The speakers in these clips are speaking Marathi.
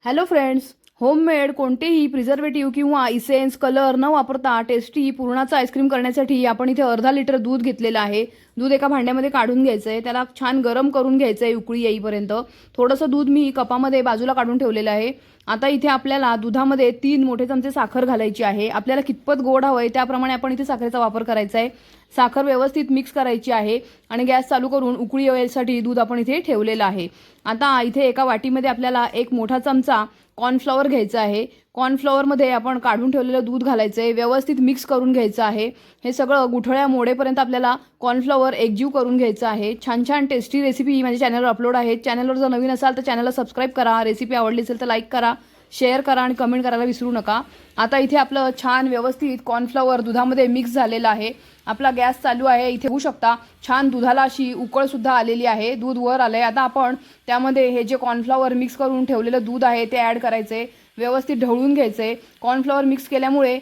हॅलो फ्रेंड्स, होममेड कोणतेही प्रिझर्वेटिव्ह किंवा इसेन्स कलर न वापरता टेस्टी पुरणाचा आईस्क्रीम करण्यासाठी आपण इथे अर्धा लिटर दूध घेतलेलं आहे। दूध एका भांड्यामध्ये काढून घ्यायचंय, त्याला छान गरम करून घ्यायचंय उकळी येईपर्यंत। थोडंसं दूध मी कपामध्ये बाजूला काढून ठेवलेलं आहे। आता इथे आपल्याला दुधामध्ये 3 मोठे चमचे साखर घालायची आहे। आपल्याला कितपत गोड हवंय त्याप्रमाणे आपण इथे साखरेचा वापर करायचा आहे। साखर व्यवस्थित मिक्स करायची आहे आणि गॅस चालू करून उकळी येण्यासाठी दूध आपण इथे ठेवलेलं आहे। आता इथे एका वाटीमध्ये आपल्याला एक मोठा चमचा कॉर्नफ्लॉवर घ्यायचा आहे। कॉर्नफ्लॉवरमध्ये आपण काढून ठेवलेलं दूध घालायचंय, व्यवस्थित मिक्स करून घ्यायचं आहे। हे सगळं गुठळ्या मोडेपर्यंत आपल्याला कॉर्नफ्लॉवर एकजीव करून घ्यायचं आहे। छान छान टेस्टी रेसिपी माझ्या चॅनलवर अपलोड आहे। चॅनलवर जर नवीन असाल तर चॅनलला सबस्क्राइब करा। रेसिपी आवडली असेल तर लाईक करा, शेअर करा आणि कमेंट करायला विसरू नका। आता इथे आपलं छान व्यवस्थित कॉर्नफ्लॉवर दुधामध्ये मिक्स झालेलं आहे। आपला गॅस चालू आहे। इथे होऊ शकता छान दुधाला अशी उकळ सुद्धा आलेली आहे, दूध वर आलंय। आता आपण त्यामध्ये हे जे कॉर्नफ्लॉवर मिक्स करून ठेवलेलं दूध आहे ते ॲड करायचे, व्यवस्थित ढवळून घ्यायचे। कॉर्नफ्लॉवर मिक्स केल्यामुळे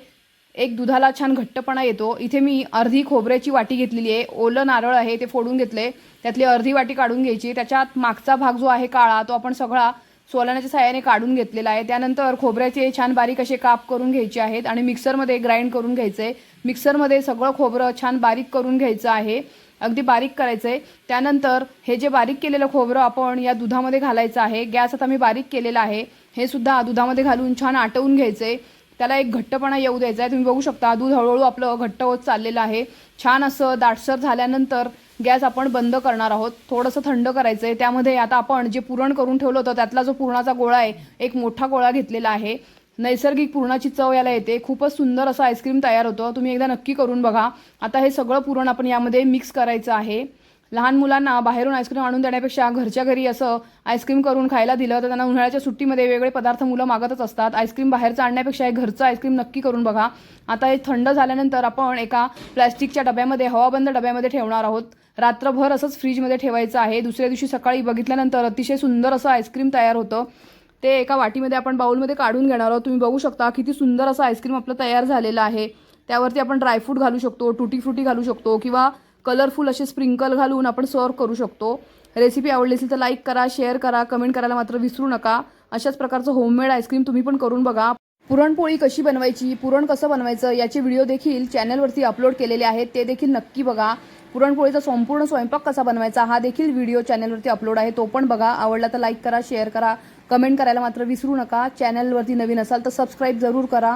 एक दुधाला छान घट्टपणा येतो। इथे मी अर्धी खोबऱ्याची वाटी घेतलेली आहे, ओलं नारळ आहे ते फोडून घेतले, त्यातली अर्धी वाटी काढून घ्यायची। त्याच्यात मागचा भाग जो आहे काळा तो आपण सगळा सोलण्याच्या सहाय्याने काढून घेतलेला आहे। त्यानंतर खोबऱ्याचे छान बारीक असे काप करून घ्यायचे आहेत आणि मिक्सरमध्ये ग्राइंड करून घ्यायचे। मिक्सरमध्ये सगळं खोबरं छान बारीक करून घ्यायचं आहे, अगदी बारीक करायचंय। त्यानंतर हे जे बारीक केलेलं खोबरं आपण या दुधामध्ये घालायचं आहे। गॅस आता मी बारीक केलेला आहे, हे सुद्धा दुधामध्ये घालून छान आटवून घ्यायचंय। त्याला एक घट्टपणा येऊ द्यायचा आहे। तुम्ही बघू शकता दूध हळूहळू आपलं घट्ट होत चाललेलं आहे। छान असं दाटसर झाल्यानंतर गॅस आपण बंद करणार आहोत, थोडंसं थंड करायचंय। त्यामध्ये आता आपण जे पुरण करून ठेवलं होतं त्यातला जो पुरणाचा गोळा आहे, एक मोठा गोळा घेतलेला आहे। नैसर्गिक पुरणाची चव याला येते, खूपच सुंदर असं आईस्क्रीम तयार होतं। तुम्ही एकदा नक्की करून बघा। आता हे सगळं पुरण आपण यामध्ये मिक्स करायचं आहे। लहान मुलांना बाहेरून आईस्क्रीम आणून देण्यापेक्षा घरच्या घरी असं आईस्क्रीम करून खायला दिलं तर त्यांना उन्हाळ्याच्या सुट्टीमध्ये वेगळे पदार्थ मुलं मागतच असतात। आईस्क्रीम बाहेरचं आणण्यापेक्षा हे घरचं आईस्क्रीम नक्की करून बघा। आता हे थंड झाल्यानंतर आपण एका प्लॅस्टिकच्या डब्यामध्ये, हवाबंद डब्यामध्ये ठेवणार आहोत। रात्रभर असंच फ्रीजमध्ये ठेवायचं आहे। दुसऱ्या दिवशी सकाळी बघितल्यानंतर अतिशय सुंदर असं आईस्क्रीम तयार होतं। ते एका वाटीमध्ये आपण बाउलमध्ये काढून घेणार आहोत। तुम्ही बघू शकता किती सुंदर असं आईस्क्रीम आपलं तयार झालेलं आहे। त्यावरती आपण ड्रायफ्रूट घालू शकतो, टुटी फ्रुटी घालू शकतो किंवा कलरफुल असे स्प्रिंकल घालून आपण सर्व करू शकतो। रेसिपी आवडली असेल तर लाईक करा, शेअर करा, कमेंट करायला मात्र विसरू नका। अशाच प्रकारचं होममेड आईस्क्रीम तुम्ही पण करून बघा। पुरणपोळी कशी बनवायची, पुरण कसं बनवायचं याचे व्हिडिओ देखील चॅनलवरती अपलोड केलेले आहेत, ते देखील नक्की बघा। पुरणपोळीचा संपूर्ण स्वयंपाक कसा बनवायचा हा देखील व्हिडिओ चॅनलवरती अपलोड आहे, तो पण बघा। आवडला तर लाईक करा, शेअर करा, कमेंट करायला मात्र विसरू नका। चॅनलवरती नवीन असाल तर सबस्क्राईब जरूर करा।